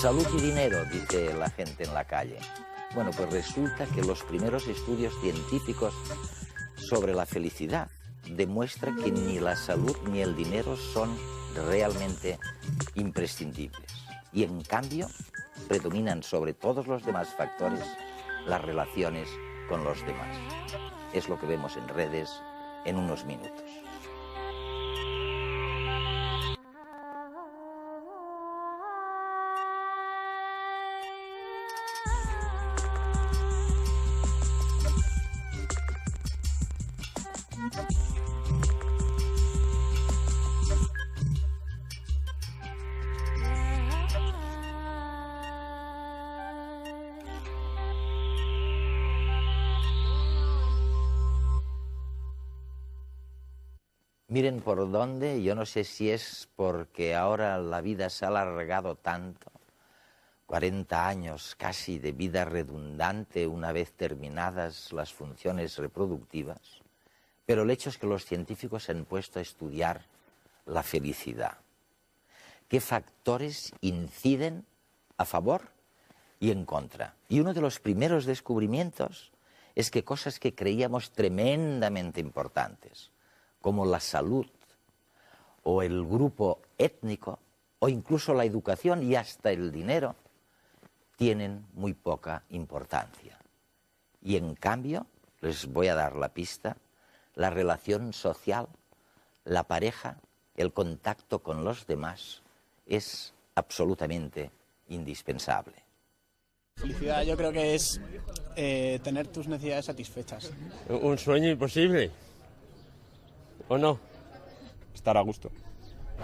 Salud y dinero, dice la gente en la calle. Bueno, pues resulta que los primeros estudios científicos sobre la felicidad demuestran que ni la salud ni el dinero son realmente imprescindibles. Y en cambio, predominan sobre todos los demás factores las relaciones con los demás. Es lo que vemos en redes en unos minutos. Miren por dónde, yo no sé si es porque ahora la vida se ha alargado tanto, 40 años casi de vida redundante una vez terminadas las funciones reproductivas, pero el hecho es que los científicos se han puesto a estudiar la felicidad. ¿Qué factores inciden a favor y en contra? Y uno de los primeros descubrimientos es que cosas que creíamos tremendamente importantes, como la salud, o el grupo étnico, o incluso la educación y hasta el dinero, tienen muy poca importancia. Y en cambio, les voy a dar la pista, la relación social, la pareja, el contacto con los demás, es absolutamente indispensable. Felicidad yo creo que es tener tus necesidades satisfechas. Un sueño imposible. ¿O no? Estar a gusto.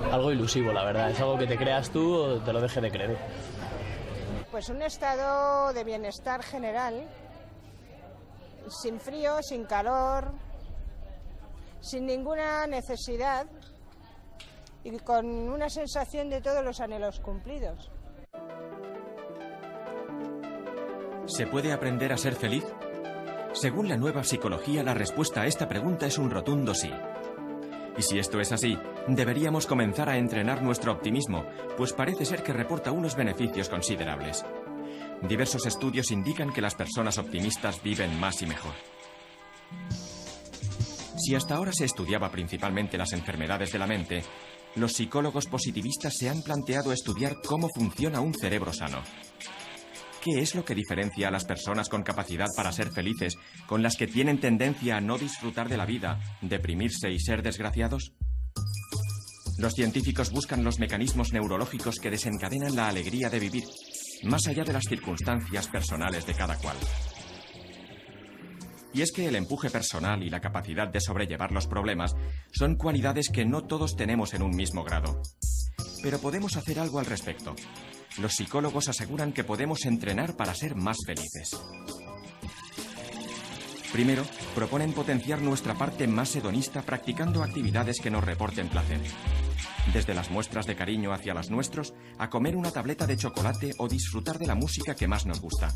Algo ilusivo, la verdad. Es algo que te creas tú o te lo deje de creer. Pues un estado de bienestar general, sin frío, sin calor, sin ninguna necesidad y con una sensación de todos los anhelos cumplidos. ¿Se puede aprender a ser feliz? Según la nueva psicología, la respuesta a esta pregunta es un rotundo sí. Y si esto es así, deberíamos comenzar a entrenar nuestro optimismo, pues parece ser que reporta unos beneficios considerables. Diversos estudios indican que las personas optimistas viven más y mejor. Si hasta ahora se estudiaba principalmente las enfermedades de la mente, los psicólogos positivistas se han planteado estudiar cómo funciona un cerebro sano. ¿Qué es lo que diferencia a las personas con capacidad para ser felices con las que tienen tendencia a no disfrutar de la vida, deprimirse y ser desgraciados? Los científicos buscan los mecanismos neurológicos que desencadenan la alegría de vivir, más allá de las circunstancias personales de cada cual. Y es que el empuje personal y la capacidad de sobrellevar los problemas son cualidades que no todos tenemos en un mismo grado. Pero podemos hacer algo al respecto. Los psicólogos aseguran que podemos entrenar para ser más felices. Primero, proponen potenciar nuestra parte más hedonista practicando actividades que nos reporten placer. Desde las muestras de cariño hacia los nuestros, a comer una tableta de chocolate o disfrutar de la música que más nos gusta.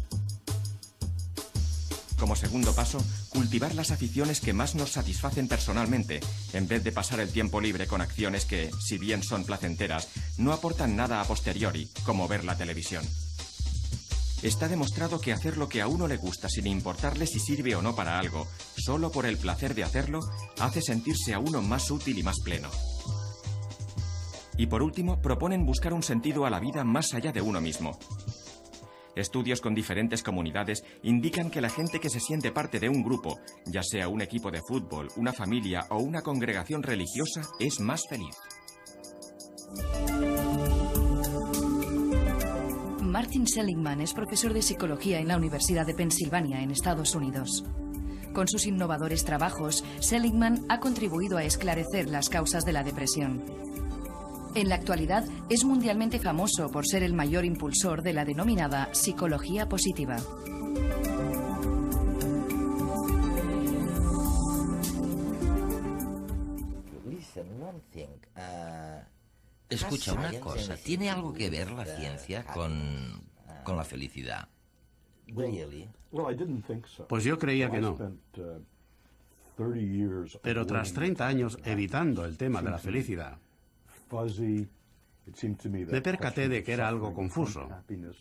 Como segundo paso, cultivar las aficiones que más nos satisfacen personalmente, en vez de pasar el tiempo libre con acciones que, si bien son placenteras, no aportan nada a posteriori, como ver la televisión. Está demostrado que hacer lo que a uno le gusta sin importarle si sirve o no para algo, solo por el placer de hacerlo, hace sentirse a uno más útil y más pleno. Y por último, proponen buscar un sentido a la vida más allá de uno mismo. Estudios con diferentes comunidades indican que la gente que se siente parte de un grupo, ya sea un equipo de fútbol, una familia o una congregación religiosa, es más feliz. Martin Seligman es profesor de psicología en la Universidad de Pensilvania, en Estados Unidos. Con sus innovadores trabajos, Seligman ha contribuido a esclarecer las causas de la depresión. En la actualidad, es mundialmente famoso por ser el mayor impulsor de la denominada psicología positiva. Escucha una cosa, ¿tiene algo que ver la ciencia con la felicidad? Pues yo creía que no. Pero tras 30 años evitando el tema de la felicidad, Me percaté de que era algo confuso.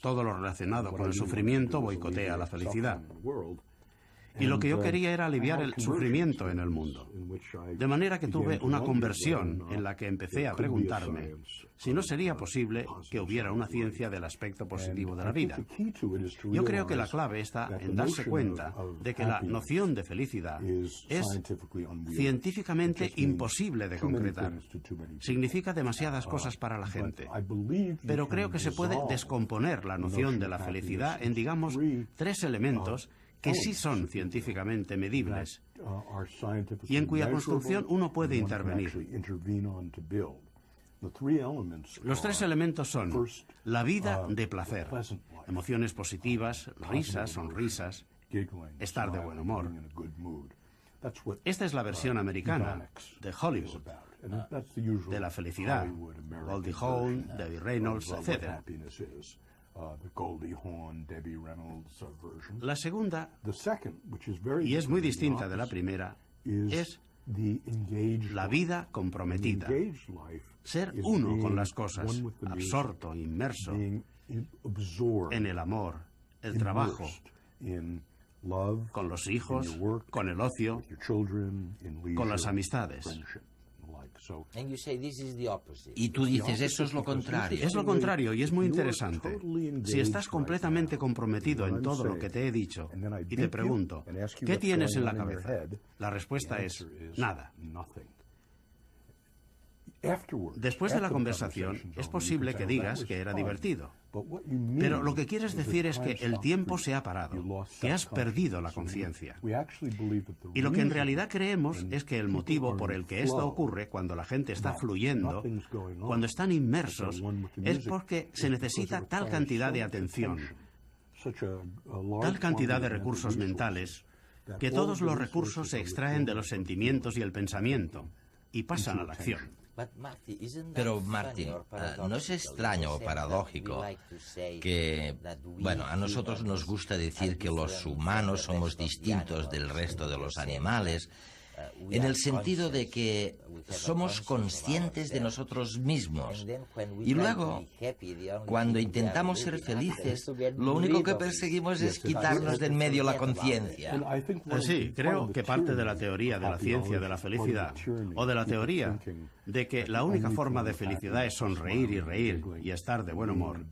Todo lo relacionado con el sufrimiento boicotea la felicidad. Y lo que yo quería era aliviar el sufrimiento en el mundo. De manera que tuve una conversión en la que empecé a preguntarme si no sería posible que hubiera una ciencia del aspecto positivo de la vida. Yo creo que la clave está en darse cuenta de que la noción de felicidad es científicamente imposible de concretar. Significa demasiadas cosas para la gente. Pero creo que se puede descomponer la noción de la felicidad en, digamos, 3 elementos que sí son científicamente medibles y en cuya construcción uno puede intervenir. Los 3 elementos son la vida de placer, emociones positivas, risas, sonrisas, estar de buen humor. Esta es la versión americana de Hollywood, de la felicidad. Goldie Hawn, Debbie Reynolds, etc. La segunda, y es muy distinta de la primera, es la vida comprometida. Ser uno con las cosas, absorto, inmerso en el amor, el trabajo, con los hijos, con el ocio, con las amistades. Y tú dices, eso es lo contrario. Es lo contrario y es muy interesante. Si estás completamente comprometido en todo lo que te he dicho y te pregunto, ¿qué tienes en la cabeza? La respuesta es, nada. Después de la conversación, es posible que digas que era divertido. Pero lo que quieres decir es que el tiempo se ha parado, que has perdido la conciencia. Y lo que en realidad creemos es que el motivo por el que esto ocurre cuando la gente está fluyendo, cuando están inmersos, es porque se necesita tal cantidad de atención, tal cantidad de recursos mentales, que todos los recursos se extraen de los sentimientos y el pensamiento y pasan a la acción. Pero, Martin, ¿no es extraño o paradójico que, bueno, a nosotros nos gusta decir que los humanos somos distintos del resto de los animales, en el sentido de que somos conscientes de nosotros mismos y luego, cuando intentamos ser felices, lo único que perseguimos es quitarnos de en medio la conciencia? Sí, creo que parte de la teoría de la ciencia de la felicidad, o de la teoría de que la única forma de felicidad es sonreír y reír y estar de buen humor,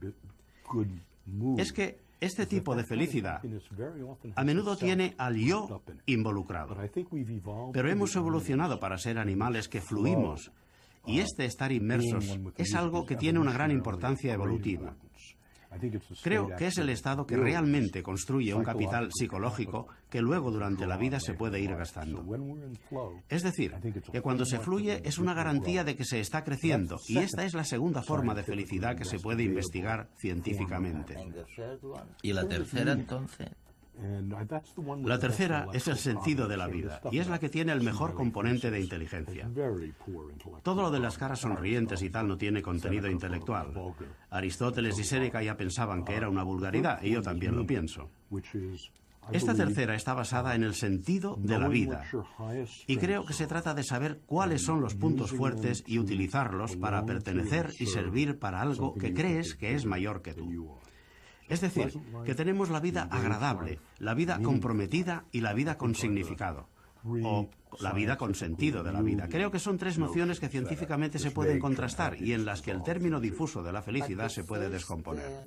es que este tipo de felicidad a menudo tiene al yo involucrado. Pero hemos evolucionado para ser animales que fluimos, y este estar inmersos es algo que tiene una gran importancia evolutiva. Creo que es el estado que realmente construye un capital psicológico que luego durante la vida se puede ir gastando. Es decir, que cuando se fluye es una garantía de que se está creciendo, y esta es la segunda forma de felicidad que se puede investigar científicamente. ¿Y la tercera, entonces? La tercera es el sentido de la vida, y es la que tiene el mejor componente de inteligencia. Todo lo de las caras sonrientes y tal no tiene contenido intelectual. Aristóteles y Séneca ya pensaban que era una vulgaridad, y yo también lo pienso. Esta tercera está basada en el sentido de la vida, y creo que se trata de saber cuáles son los puntos fuertes y utilizarlos para pertenecer y servir para algo que crees que es mayor que tú. Es decir, que tenemos la vida agradable, la vida comprometida y la vida con significado, o la vida con sentido de la vida. Creo que son 3 nociones que científicamente se pueden contrastar y en las que el término difuso de la felicidad se puede descomponer.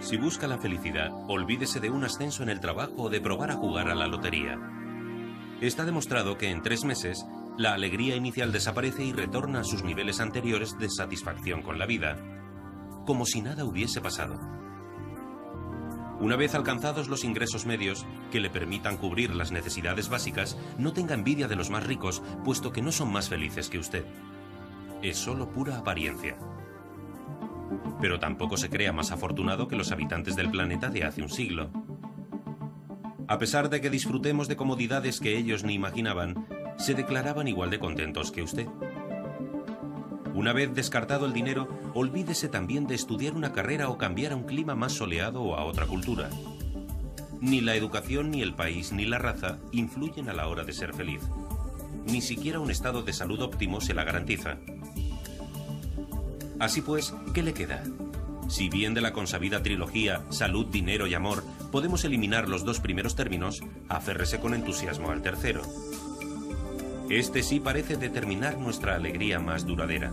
Si busca la felicidad, olvídese de un ascenso en el trabajo o de probar a jugar a la lotería. Está demostrado que en 3 meses, la alegría inicial desaparece y retorna a sus niveles anteriores de satisfacción con la vida, como si nada hubiese pasado. Una vez alcanzados los ingresos medios, que le permitan cubrir las necesidades básicas, no tenga envidia de los más ricos, puesto que no son más felices que usted. Es solo pura apariencia. Pero tampoco se crea más afortunado que los habitantes del planeta de hace un siglo. A pesar de que disfrutemos de comodidades que ellos ni imaginaban, se declaraban igual de contentos que usted. Una vez descartado el dinero, olvídese también de estudiar una carrera o cambiar a un clima más soleado o a otra cultura. Ni la educación, ni el país, ni la raza influyen a la hora de ser feliz. ni siquiera un estado de salud óptimo se la garantiza. Así pues, ¿qué le queda? Si bien de la consabida trilogía Salud, Dinero y Amor podemos eliminar los 2 primeros términos, aférrese con entusiasmo al tercero. Este sí parece determinar nuestra alegría más duradera.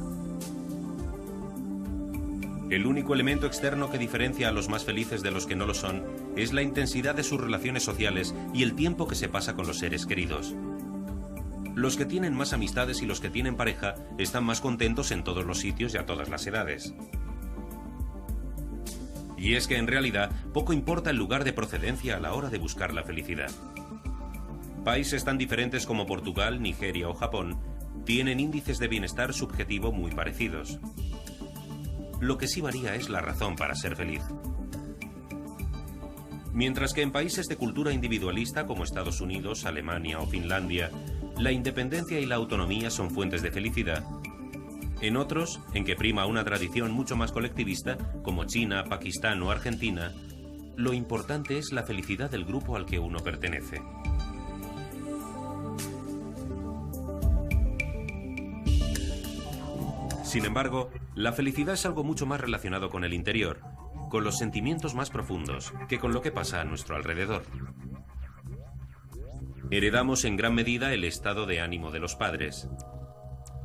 El único elemento externo que diferencia a los más felices de los que no lo son es la intensidad de sus relaciones sociales y el tiempo que se pasa con los seres queridos. Los que tienen más amistades y los que tienen pareja están más contentos en todos los sitios y a todas las edades. Y es que en realidad poco importa el lugar de procedencia a la hora de buscar la felicidad. Países tan diferentes como Portugal, Nigeria o Japón tienen índices de bienestar subjetivo muy parecidos. Lo que sí varía es la razón para ser feliz. Mientras que en países de cultura individualista como Estados Unidos, Alemania o Finlandia, la independencia y la autonomía son fuentes de felicidad, en otros, en que prima una tradición mucho más colectivista, como China, Pakistán o Argentina, lo importante es la felicidad del grupo al que uno pertenece. Sin embargo, la felicidad es algo mucho más relacionado con el interior, con los sentimientos más profundos, que con lo que pasa a nuestro alrededor. Heredamos en gran medida el estado de ánimo de los padres.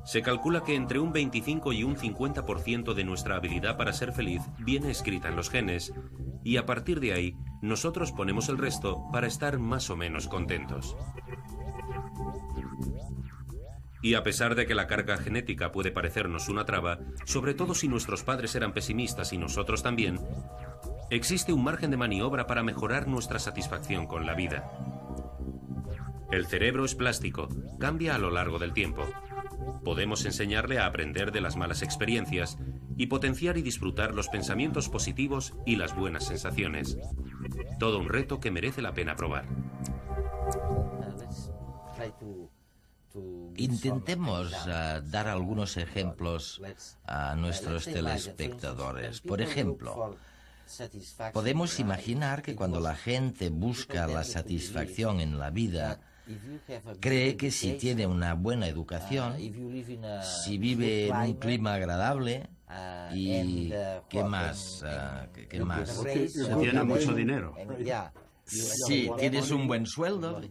Se calcula que entre un 25 y un 50% de nuestra habilidad para ser feliz viene escrita en los genes, y a partir de ahí, nosotros ponemos el resto para estar más o menos contentos. Y a pesar de que la carga genética puede parecernos una traba, sobre todo si nuestros padres eran pesimistas y nosotros también, existe un margen de maniobra para mejorar nuestra satisfacción con la vida. El cerebro es plástico, cambia a lo largo del tiempo. Podemos enseñarle a aprender de las malas experiencias y potenciar y disfrutar los pensamientos positivos y las buenas sensaciones. Todo un reto que merece la pena probar. Intentemos dar algunos ejemplos a nuestros telespectadores. Por ejemplo, podemos imaginar que cuando la gente busca la satisfacción en la vida, cree que si tiene una buena educación, si vive en un clima agradable y ¿qué más? ¿Qué más? Si tiene mucho dinero. Si tienes un buen sueldo.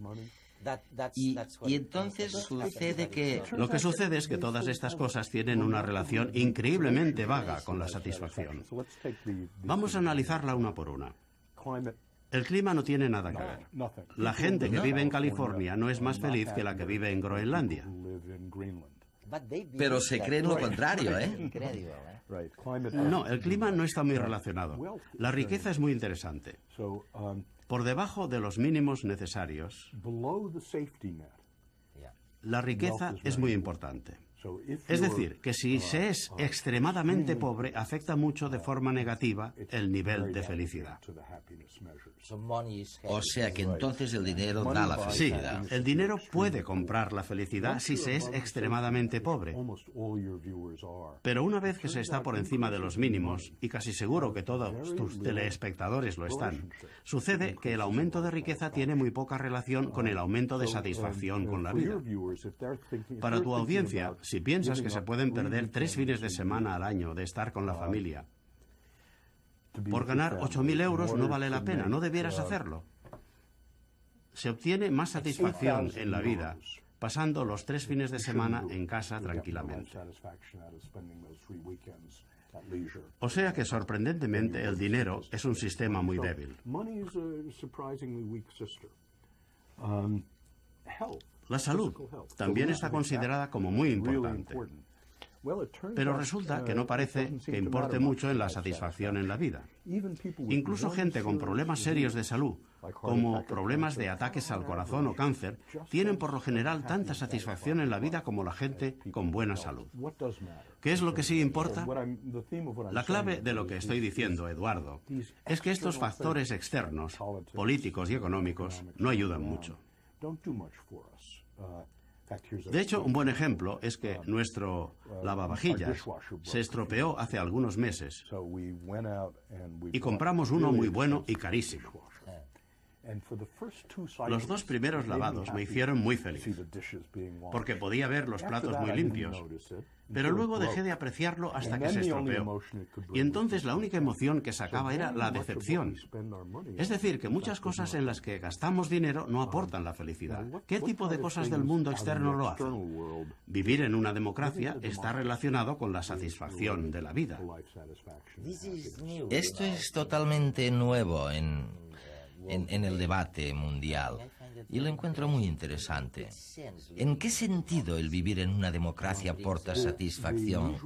Y entonces sucede que... Lo que sucede es que todas estas cosas tienen una relación increíblemente vaga con la satisfacción. Vamos a analizarla una por una. El clima no tiene nada que ver. La gente que vive en California no es más feliz que la que vive en Groenlandia. Pero se cree lo contrario, ¿eh? No, el clima no está muy relacionado. La riqueza es muy interesante. Por debajo de los mínimos necesarios, la riqueza es muy importante. Es decir, que si se es extremadamente pobre, afecta mucho de forma negativa el nivel de felicidad. O sea que entonces el dinero da la felicidad. Sí, el dinero puede comprar la felicidad si se es extremadamente pobre. Pero una vez que se está por encima de los mínimos, y casi seguro que todos tus teleespectadores lo están, sucede que el aumento de riqueza tiene muy poca relación con el aumento de satisfacción con la vida. Para tu audiencia, si piensas que se pueden perder 3 fines de semana al año de estar con la familia, por ganar 8.000 euros no vale la pena, no debieras hacerlo. Se obtiene más satisfacción en la vida pasando los 3 fines de semana en casa tranquilamente. O sea que sorprendentemente el dinero es un sistema muy débil. La salud también está considerada como muy importante. Pero resulta que no parece que importe mucho en la satisfacción en la vida. Incluso gente con problemas serios de salud, como problemas de ataques al corazón o cáncer, tienen por lo general tanta satisfacción en la vida como la gente con buena salud. ¿Qué es lo que sí importa? La clave de lo que estoy diciendo, Eduardo, es que estos factores externos, políticos y económicos, no ayudan mucho. De hecho, un buen ejemplo es que nuestro lavavajillas se estropeó hace algunos meses y compramos uno muy bueno y carísimo. Los 2 primeros lavados me hicieron muy feliz, porque podía ver los platos muy limpios, pero luego dejé de apreciarlo hasta que se estropeó. Y entonces la única emoción que sacaba era la decepción. Es decir, que muchas cosas en las que gastamos dinero no aportan la felicidad. ¿Qué tipo de cosas del mundo externo lo hacen? Vivir en una democracia está relacionado con la satisfacción de la vida. Esto es totalmente nuevo en el debate mundial y lo encuentro muy interesante. ¿En qué sentido el vivir en una democracia aporta satisfacción?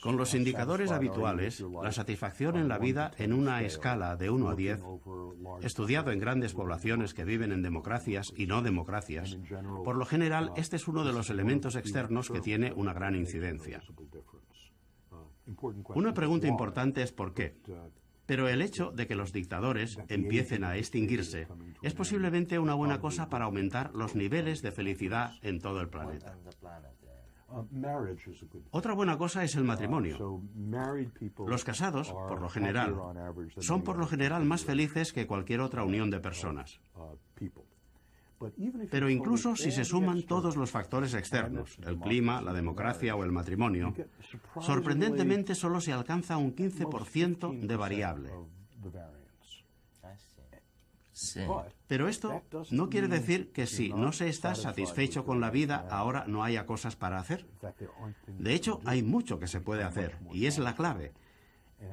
Con los indicadores habituales, la satisfacción en la vida en una escala de 1 a 10, estudiado en grandes poblaciones que viven en democracias y no democracias, por lo general este es uno de los elementos externos que tiene una gran incidencia. Una pregunta importante es ¿por qué? Pero el hecho de que los dictadores empiecen a extinguirse es posiblemente una buena cosa para aumentar los niveles de felicidad en todo el planeta. Otra buena cosa es el matrimonio. Los casados, por lo general, son por lo general más felices que cualquier otra unión de personas. Pero incluso si se suman todos los factores externos, el clima, la democracia o el matrimonio, sorprendentemente solo se alcanza un 15% de variable. Sí. Pero esto no quiere decir que si no se está satisfecho con la vida, ahora no haya cosas para hacer. De hecho, hay mucho que se puede hacer, y es la clave,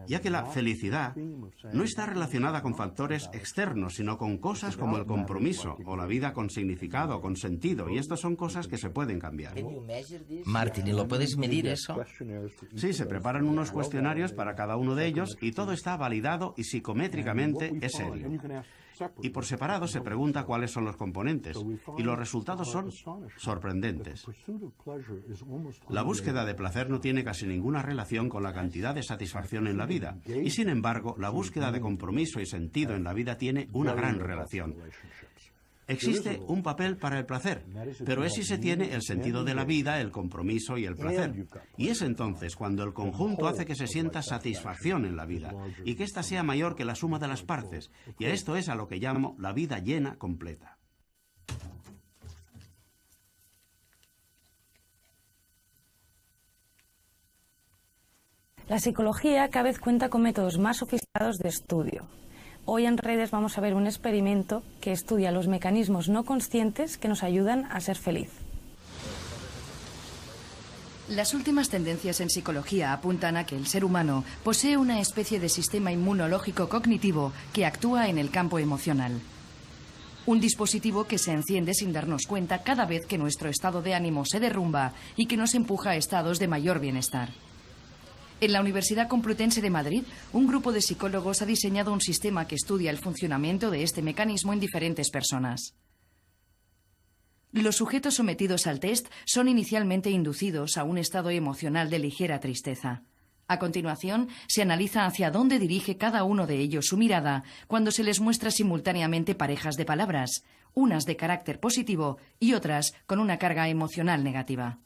ya que la felicidad no está relacionada con factores externos, sino con cosas como el compromiso o la vida con significado, con sentido, y estas son cosas que se pueden cambiar. Martin, ¿y lo puedes medir eso? Sí, se preparan unos cuestionarios para cada uno de ellos y todo está validado y psicométricamente es serio. Y por separado se pregunta cuáles son los componentes, y los resultados son sorprendentes. La búsqueda de placer no tiene casi ninguna relación con la cantidad de satisfacción en la vida, y sin embargo, la búsqueda de compromiso y sentido en la vida tiene una gran relación. Existe un papel para el placer, pero es si se tiene el sentido de la vida, el compromiso y el placer. Y es entonces cuando el conjunto hace que se sienta satisfacción en la vida y que ésta sea mayor que la suma de las partes. Y a esto es a lo que llamo la vida llena completa. La psicología cada vez cuenta con métodos más sofisticados de estudio. Hoy en Redes vamos a ver un experimento que estudia los mecanismos no conscientes que nos ayudan a ser feliz. Las últimas tendencias en psicología apuntan a que el ser humano posee una especie de sistema inmunológico cognitivo que actúa en el campo emocional. Un dispositivo que se enciende sin darnos cuenta cada vez que nuestro estado de ánimo se derrumba y que nos empuja a estados de mayor bienestar. En la Universidad Complutense de Madrid, un grupo de psicólogos ha diseñado un sistema que estudia el funcionamiento de este mecanismo en diferentes personas. Los sujetos sometidos al test son inicialmente inducidos a un estado emocional de ligera tristeza. A continuación, se analiza hacia dónde dirige cada uno de ellos su mirada cuando se les muestra simultáneamente parejas de palabras, unas de carácter positivo y otras con una carga emocional negativa.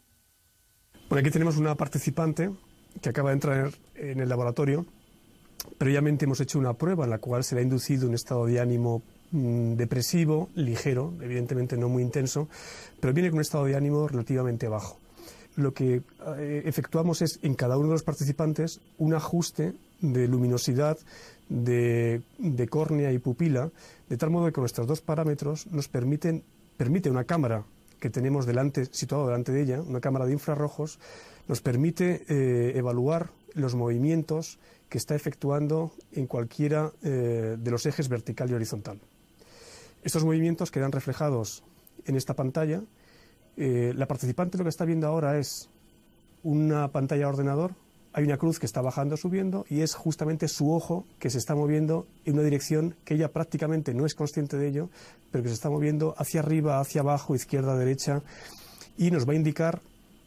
Bueno, aquí tenemos una participante que acaba de entrar en el laboratorio. Previamente hemos hecho una prueba en la cual se le ha inducido un estado de ánimo depresivo, ligero, evidentemente no muy intenso, pero viene con un estado de ánimo relativamente bajo. Lo que efectuamos es en cada uno de los participantes un ajuste de luminosidad, de córnea y pupila, de tal modo que con nuestros 2 parámetros nos permite una cámara que tenemos situado delante de ella, una cámara de infrarrojos, nos permite evaluar los movimientos que está efectuando en cualquiera de los ejes vertical y horizontal. Estos movimientos quedan reflejados en esta pantalla. La participante lo que está viendo ahora es una pantalla de ordenador, hay una cruz que está bajando, subiendo, y es justamente su ojo que se está moviendo en una dirección que ella prácticamente no es consciente de ello, pero que se está moviendo hacia arriba, hacia abajo, izquierda, derecha, y nos va a indicar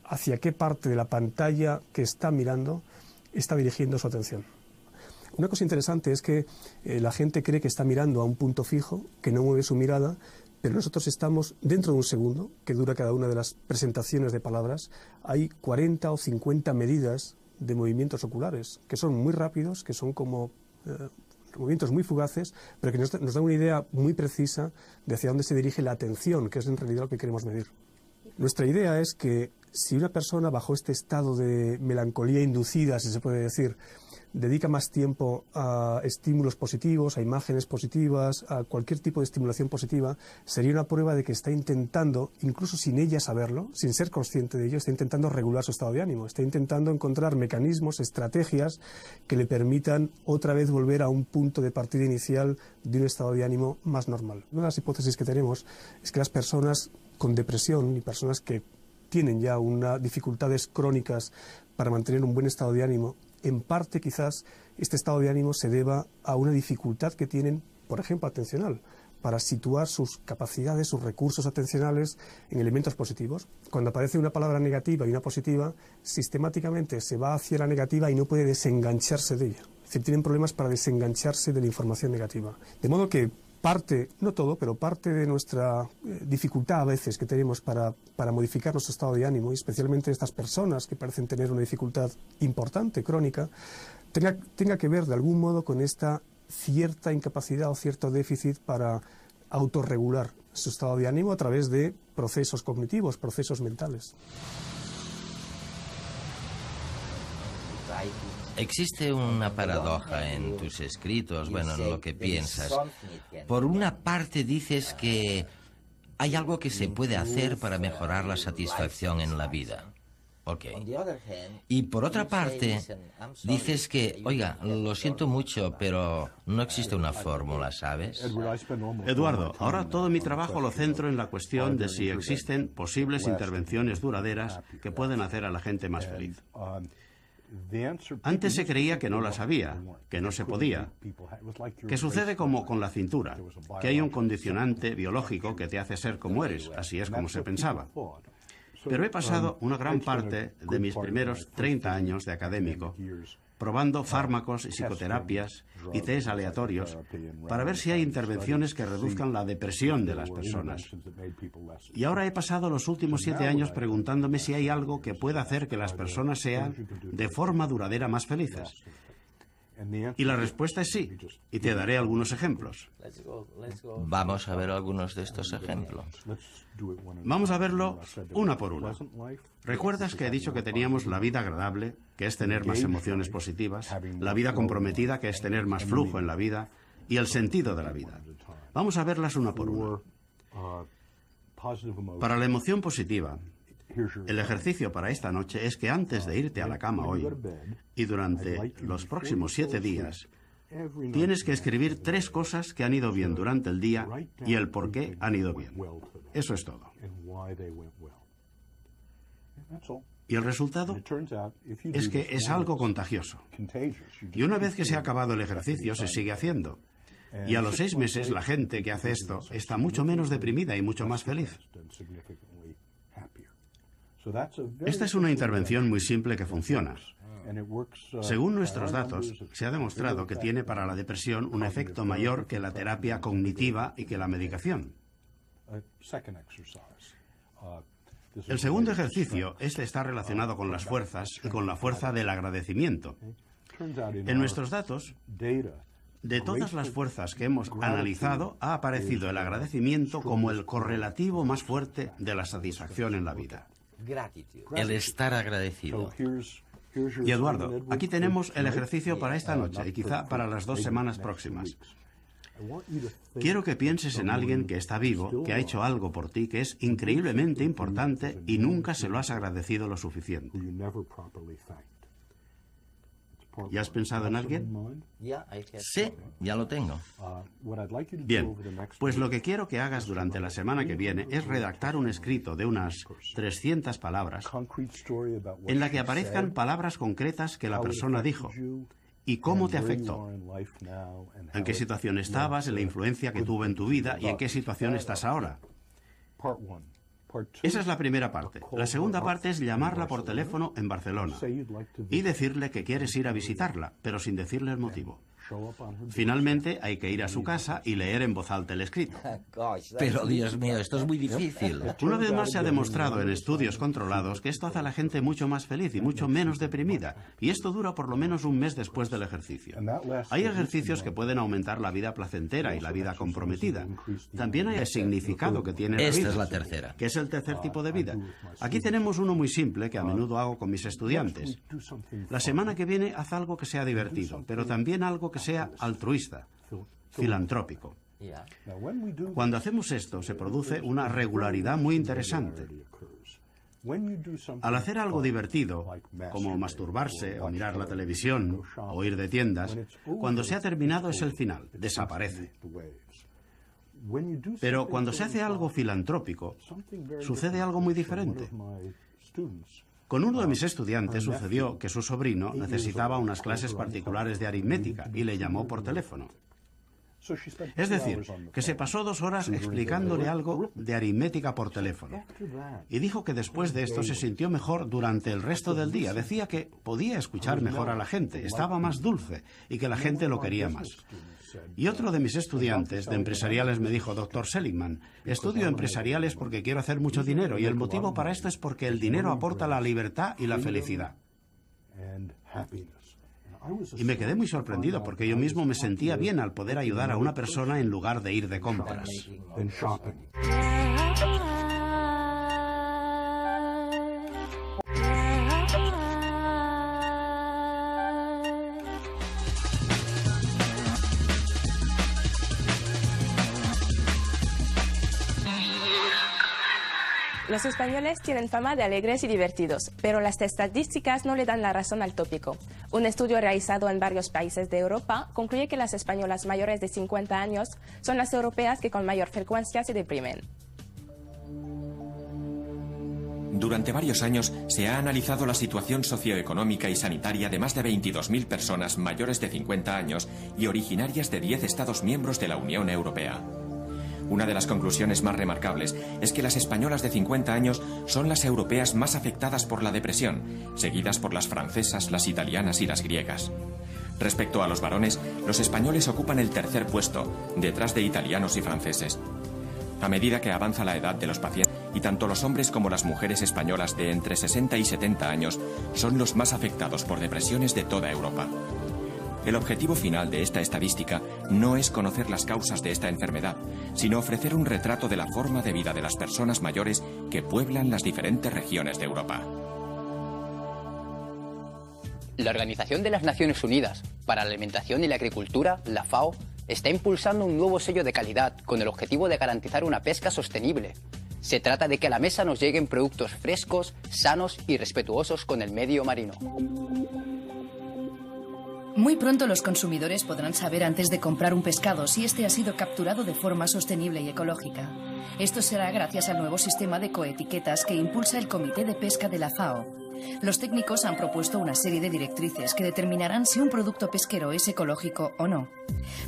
hacia qué parte de la pantalla que está mirando está dirigiendo su atención. Una cosa interesante es que la gente cree que está mirando a un punto fijo, que no mueve su mirada, pero nosotros estamos dentro de un segundo, que dura cada una de las presentaciones de palabras, hay 40 o 50 medidas de movimientos oculares, que son muy rápidos, que son como movimientos muy fugaces, pero que nos da una idea muy precisa de hacia dónde se dirige la atención, que es en realidad lo que queremos medir. Nuestra idea es que si una persona bajo este estado de melancolía inducida, si se puede decir, dedica más tiempo a estímulos positivos, a imágenes positivas, a cualquier tipo de estimulación positiva, sería una prueba de que está intentando, incluso sin ella saberlo, sin ser consciente de ello, está intentando regular su estado de ánimo, está intentando encontrar mecanismos, estrategias que le permitan otra vez volver a un punto de partida inicial de un estado de ánimo más normal. Una de las hipótesis que tenemos es que las personas con depresión y personas que tienen ya unas dificultades crónicas para mantener un buen estado de ánimo, en parte quizás este estado de ánimo se deba a una dificultad que tienen, por ejemplo, atencional, para situar sus capacidades, sus recursos atencionales en elementos positivos. Cuando aparece una palabra negativa y una positiva, sistemáticamente se va hacia la negativa y no puede desengancharse de ella. Es decir, tienen problemas para desengancharse de la información negativa. De modo que parte, no todo, pero parte de nuestra dificultad a veces que tenemos para modificar nuestro estado de ánimo, y especialmente estas personas que parecen tener una dificultad importante, crónica, tenga que ver de algún modo con esta cierta incapacidad o cierto déficit para autorregular su estado de ánimo a través de procesos cognitivos, procesos mentales. Existe una paradoja en tus escritos, bueno, en lo que piensas. Por una parte dices que hay algo que se puede hacer para mejorar la satisfacción en la vida. Ok. Y por otra parte, dices que, oiga, lo siento mucho, pero no existe una fórmula, ¿sabes? Eduardo, ahora todo mi trabajo lo centro en la cuestión de si existen posibles intervenciones duraderas que pueden hacer a la gente más feliz. Antes se creía que no las había, que no se podía, que sucede como con la cintura, que hay un condicionante biológico que te hace ser como eres, así es como se pensaba. Pero he pasado una gran parte de mis primeros 30 años de académico probando fármacos y psicoterapias y test aleatorios para ver si hay intervenciones que reduzcan la depresión de las personas. Y ahora he pasado los últimos 7 años preguntándome si hay algo que pueda hacer que las personas sean de forma duradera más felices. Y la respuesta es sí, y te daré algunos ejemplos. Vamos a ver algunos de estos ejemplos. Vamos a verlo una por una. ¿Recuerdas que he dicho que teníamos la vida agradable, que es tener más emociones positivas, la vida comprometida, que es tener más flujo en la vida, y el sentido de la vida? Vamos a verlas una por una. Para la emoción positiva, el ejercicio para esta noche es que antes de irte a la cama hoy y durante los próximos 7 días, tienes que escribir 3 cosas que han ido bien durante el día y el por qué han ido bien. Eso es todo. Y el resultado es que es algo contagioso. Y una vez que se ha acabado el ejercicio, se sigue haciendo. Y a los 6 meses, la gente que hace esto está mucho menos deprimida y mucho más feliz. Esta es una intervención muy simple que funciona. Según nuestros datos, se ha demostrado que tiene para la depresión un efecto mayor que la terapia cognitiva y que la medicación. El segundo ejercicio, está relacionado con las fuerzas y con la fuerza del agradecimiento. En nuestros datos, de todas las fuerzas que hemos analizado, ha aparecido el agradecimiento como el correlativo más fuerte de la satisfacción en la vida. El estar agradecido. Y Eduardo, aquí tenemos el ejercicio para esta noche y quizá para las 2 semanas próximas. Quiero que pienses en alguien que está vivo, que ha hecho algo por ti que es increíblemente importante y nunca se lo has agradecido lo suficiente. ¿Ya has pensado en alguien? Sí, ya lo tengo. Bien, pues lo que quiero que hagas durante la semana que viene es redactar un escrito de unas 300 palabras en la que aparezcan palabras concretas que la persona dijo y cómo te afectó, en qué situación estabas, en la influencia que tuvo en tu vida y en qué situación estás ahora. Esa es la primera parte. La segunda parte es llamarla por teléfono en Barcelona y decirle que quieres ir a visitarla, pero sin decirle el motivo. Finalmente, hay que ir a su casa y leer en voz alta el escrito. Pero, Dios mío, esto es muy difícil. Una vez más se ha demostrado en estudios controlados que esto hace a la gente mucho más feliz y mucho menos deprimida. Y esto dura por lo menos un mes después del ejercicio. Hay ejercicios que pueden aumentar la vida placentera y la vida comprometida. También hay el significado que tiene el Esta ruido, es la tercera. que es el tercer tipo de vida. Aquí tenemos uno muy simple que a menudo hago con mis estudiantes. La semana que viene haz algo que sea divertido, pero también algo que sea altruista, filantrópico. Cuando hacemos esto, se produce una regularidad muy interesante. Al hacer algo divertido, como masturbarse o mirar la televisión o ir de tiendas, cuando se ha terminado es el final, desaparece. Pero cuando se hace algo filantrópico, sucede algo muy diferente. Con uno de mis estudiantes sucedió que su sobrino necesitaba unas clases particulares de aritmética y le llamó por teléfono. Es decir, que se pasó 2 horas explicándole algo de aritmética por teléfono. Y dijo que después de esto se sintió mejor durante el resto del día. Decía que podía escuchar mejor a la gente, estaba más dulce y que la gente lo quería más. Y otro de mis estudiantes de empresariales me dijo: Dr. Seligman, estudio empresariales porque quiero hacer mucho dinero y el motivo para esto es porque el dinero aporta la libertad y la felicidad. Y me quedé muy sorprendido porque yo mismo me sentía bien al poder ayudar a una persona en lugar de ir de compras. Los españoles tienen fama de alegres y divertidos, pero las estadísticas no le dan la razón al tópico. Un estudio realizado en varios países de Europa concluye que las españolas mayores de 50 años son las europeas que con mayor frecuencia se deprimen. Durante varios años se ha analizado la situación socioeconómica y sanitaria de más de 22.000 personas mayores de 50 años y originarias de 10 Estados miembros de la Unión Europea. Una de las conclusiones más remarcables es que las españolas de 50 años son las europeas más afectadas por la depresión, seguidas por las francesas, las italianas y las griegas. Respecto a los varones, los españoles ocupan el tercer puesto, detrás de italianos y franceses. A medida que avanza la edad de los pacientes, y tanto los hombres como las mujeres españolas de entre 60 y 70 años son los más afectados por depresiones de toda Europa. El objetivo final de esta estadística no es conocer las causas de esta enfermedad, sino ofrecer un retrato de la forma de vida de las personas mayores que pueblan las diferentes regiones de Europa. La Organización de las Naciones Unidas para la Alimentación y la Agricultura, la FAO, está impulsando un nuevo sello de calidad con el objetivo de garantizar una pesca sostenible. Se trata de que a la mesa nos lleguen productos frescos, sanos y respetuosos con el medio marino. Muy pronto los consumidores podrán saber antes de comprar un pescado si este ha sido capturado de forma sostenible y ecológica. Esto será gracias al nuevo sistema de coetiquetas que impulsa el Comité de Pesca de la FAO. Los técnicos han propuesto una serie de directrices que determinarán si un producto pesquero es ecológico o no.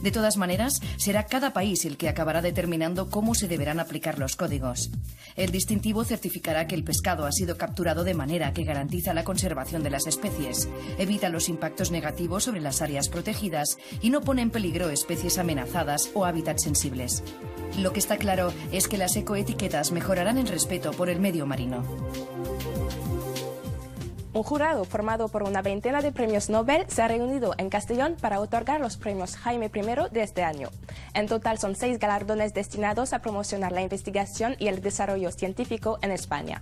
De todas maneras, será cada país el que acabará determinando cómo se deberán aplicar los códigos. El distintivo certificará que el pescado ha sido capturado de manera que garantiza la conservación de las especies, evita los impactos negativos sobre las áreas protegidas y no pone en peligro especies amenazadas o hábitats sensibles. Lo que está claro es que las ecoetiquetas mejorarán el respeto por el medio marino. Un jurado formado por una veintena de premios Nobel se ha reunido en Castellón para otorgar los premios Jaime I de este año. En total son 6 galardones destinados a promocionar la investigación y el desarrollo científico en España.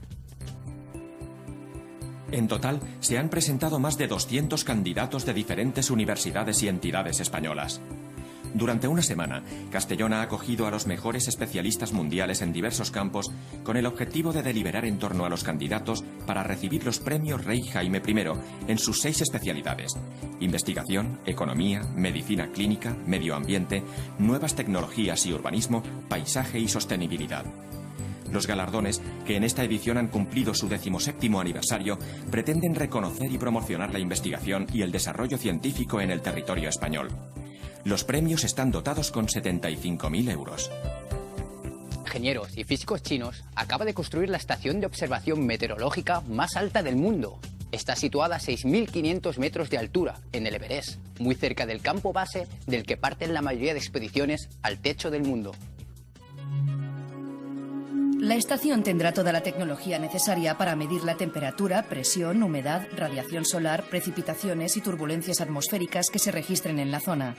En total, se han presentado más de 200 candidatos de diferentes universidades y entidades españolas. Durante una semana, Castellón ha acogido a los mejores especialistas mundiales en diversos campos con el objetivo de deliberar en torno a los candidatos para recibir los premios Rey Jaime I en sus 6 especialidades: investigación, economía, medicina clínica, medio ambiente, nuevas tecnologías y urbanismo, paisaje y sostenibilidad. Los galardones, que en esta edición han cumplido su 17º aniversario, pretenden reconocer y promocionar la investigación y el desarrollo científico en el territorio español. Los premios están dotados con 75.000 euros. Ingenieros y físicos chinos acaban de construir la estación de observación meteorológica más alta del mundo. Está situada a 6.500 metros de altura, en el Everest, muy cerca del campo base del que parten la mayoría de expediciones al techo del mundo. La estación tendrá toda la tecnología necesaria para medir la temperatura, presión, humedad, radiación solar, precipitaciones y turbulencias atmosféricas que se registren en la zona.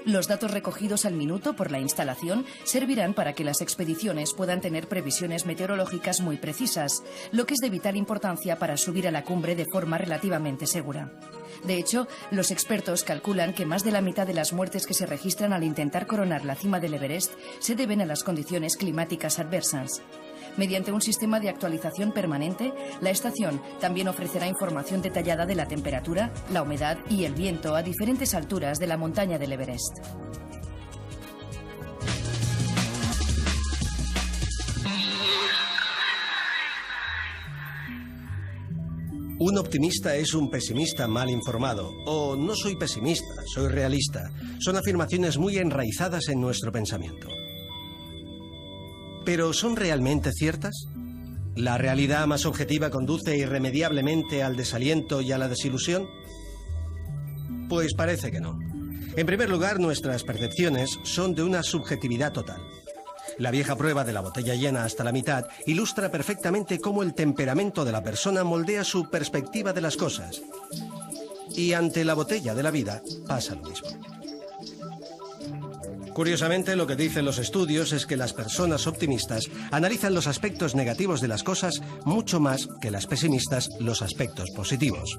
Los datos recogidos al minuto por la instalación servirán para que las expediciones puedan tener previsiones meteorológicas muy precisas, lo que es de vital importancia para subir a la cumbre de forma relativamente segura. De hecho, los expertos calculan que más de la mitad de las muertes que se registran al intentar coronar la cima del Everest se deben a las condiciones climáticas adversas. Mediante un sistema de actualización permanente, la estación también ofrecerá información detallada de la temperatura, la humedad y el viento a diferentes alturas de la montaña del Everest. Un optimista es un pesimista mal informado. O no soy pesimista, soy realista. Son afirmaciones muy enraizadas en nuestro pensamiento. ¿Pero son realmente ciertas? ¿La realidad más objetiva conduce irremediablemente al desaliento y a la desilusión? Pues parece que no. En primer lugar, nuestras percepciones son de una subjetividad total. La vieja prueba de la botella llena hasta la mitad ilustra perfectamente cómo el temperamento de la persona moldea su perspectiva de las cosas. Y ante la botella de la vida pasa lo mismo. Curiosamente, lo que dicen los estudios es que las personas optimistas analizan los aspectos negativos de las cosas mucho más que las pesimistas los aspectos positivos.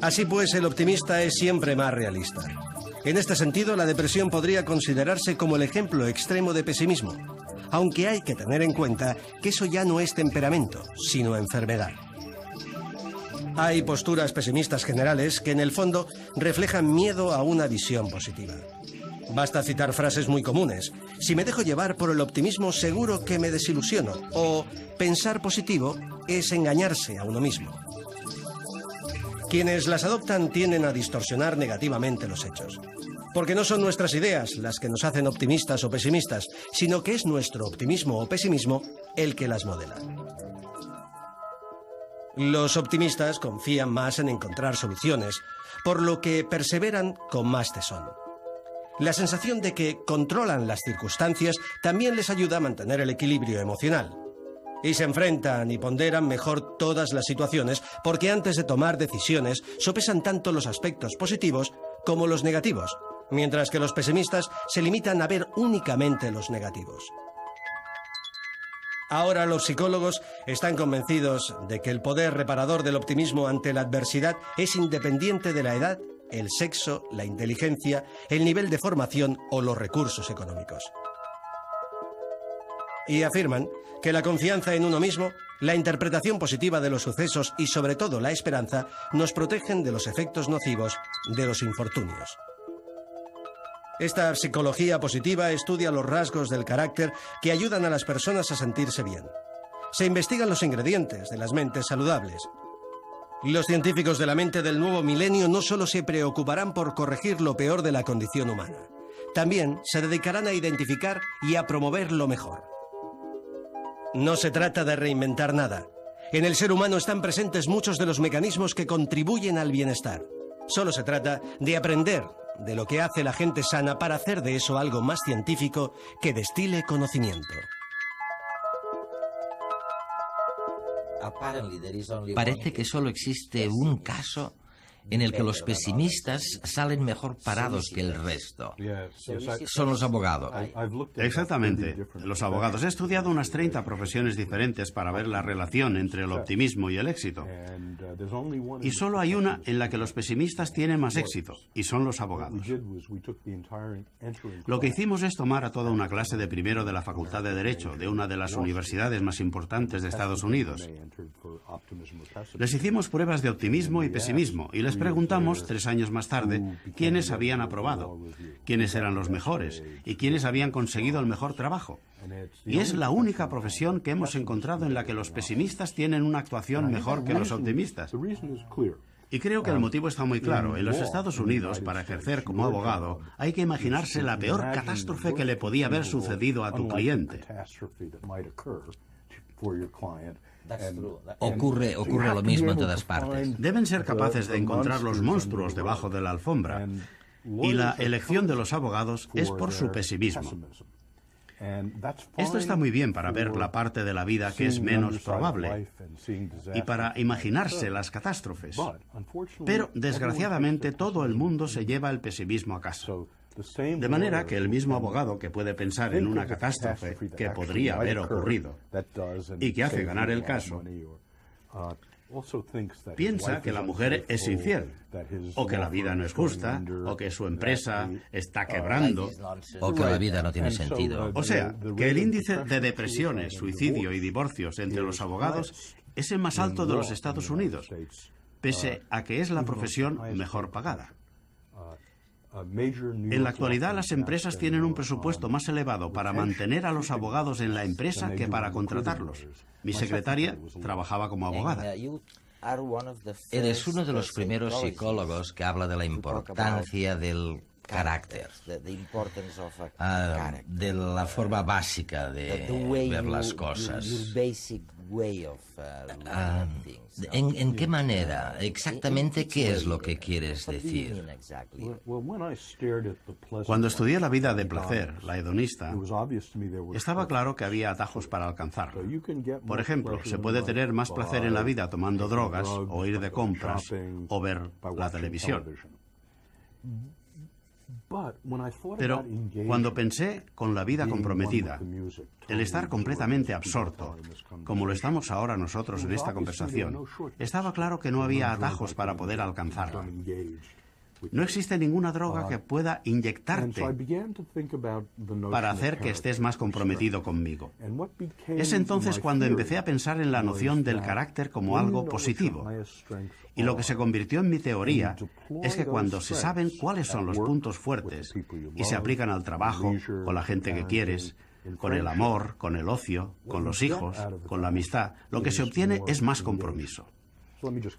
Así pues, el optimista es siempre más realista. En este sentido, la depresión podría considerarse como el ejemplo extremo de pesimismo, aunque hay que tener en cuenta que eso ya no es temperamento, sino enfermedad. Hay posturas pesimistas generales que en el fondo reflejan miedo a una visión positiva. Basta citar frases muy comunes. Si me dejo llevar por el optimismo, seguro que me desilusiono. O pensar positivo es engañarse a uno mismo. Quienes las adoptan tienden a distorsionar negativamente los hechos. Porque no son nuestras ideas las que nos hacen optimistas o pesimistas, sino que es nuestro optimismo o pesimismo el que las modela. Los optimistas confían más en encontrar soluciones, por lo que perseveran con más tesón. La sensación de que controlan las circunstancias también les ayuda a mantener el equilibrio emocional. Y se enfrentan y ponderan mejor todas las situaciones porque antes de tomar decisiones sopesan tanto los aspectos positivos como los negativos, mientras que los pesimistas se limitan a ver únicamente los negativos. Ahora los psicólogos están convencidos de que el poder reparador del optimismo ante la adversidad es independiente de la edad, el sexo, la inteligencia, el nivel de formación o los recursos económicos. Y afirman que la confianza en uno mismo, la interpretación positiva de los sucesos y sobre todo la esperanza nos protegen de los efectos nocivos de los infortunios. Esta psicología positiva estudia los rasgos del carácter que ayudan a las personas a sentirse bien. Se investigan los ingredientes de las mentes saludables. Los científicos de la mente del nuevo milenio no solo se preocuparán por corregir lo peor de la condición humana, también se dedicarán a identificar y a promover lo mejor. No se trata de reinventar nada. En el ser humano están presentes muchos de los mecanismos que contribuyen al bienestar. Solo se trata de aprender de lo que hace la gente sana para hacer de eso algo más científico que destile conocimiento. Parece que solo existe un caso en el que los pesimistas salen mejor parados que el resto. Son los abogados. Exactamente, los abogados. He estudiado unas 30 profesiones diferentes para ver la relación entre el optimismo y el éxito. Y solo hay una en la que los pesimistas tienen más éxito, y son los abogados. Lo que hicimos es tomar a toda una clase de primero de la Facultad de Derecho, de una de las universidades más importantes de Estados Unidos. Les hicimos pruebas de optimismo y pesimismo, y les preguntamos 3 años más tarde quiénes habían aprobado, quiénes eran los mejores y quiénes habían conseguido el mejor trabajo. Y es la única profesión que hemos encontrado en la que los pesimistas tienen una actuación mejor que los optimistas. Y creo que el motivo está muy claro. En los Estados Unidos, para ejercer como abogado, hay que imaginarse la peor catástrofe que le podía haber sucedido a tu cliente. Ocurre lo mismo en todas partes. Deben ser capaces de encontrar los monstruos debajo de la alfombra. Y la elección de los abogados es por su pesimismo. Esto está muy bien para ver la parte de la vida que es menos probable y para imaginarse las catástrofes. Pero, desgraciadamente, todo el mundo se lleva el pesimismo a casa. De manera que el mismo abogado que puede pensar en una catástrofe que podría haber ocurrido y que hace ganar el caso, piensa que la mujer es infiel, o que la vida no es justa, o que su empresa está quebrando, o que la vida no tiene sentido. O sea, que el índice de depresiones, suicidio y divorcios entre los abogados es el más alto de los Estados Unidos, pese a que es la profesión mejor pagada. En la actualidad, las empresas tienen un presupuesto más elevado para mantener a los abogados en la empresa que para contratarlos. Mi secretaria trabajaba como abogada. Eres uno de los primeros psicólogos que habla de la importancia del carácter, de la forma básica de ver las cosas. ¿En qué manera? Exactamente, ¿qué es lo que quieres decir? Cuando estudié la vida de placer, la hedonista, estaba claro que había atajos para alcanzarla. Por ejemplo, se puede tener más placer en la vida tomando drogas, o ir de compras, o ver la televisión. Pero cuando pensé con la vida comprometida, el estar completamente absorto, como lo estamos ahora nosotros en esta conversación, estaba claro que no había atajos para poder alcanzarla. No existe ninguna droga que pueda inyectarte para hacer que estés más comprometido conmigo. Es entonces cuando empecé a pensar en la noción del carácter como algo positivo. Y lo que se convirtió en mi teoría es que cuando se saben cuáles son los puntos fuertes y se aplican al trabajo, con la gente que quieres, con el amor, con el ocio, con los hijos, con la amistad, lo que se obtiene es más compromiso.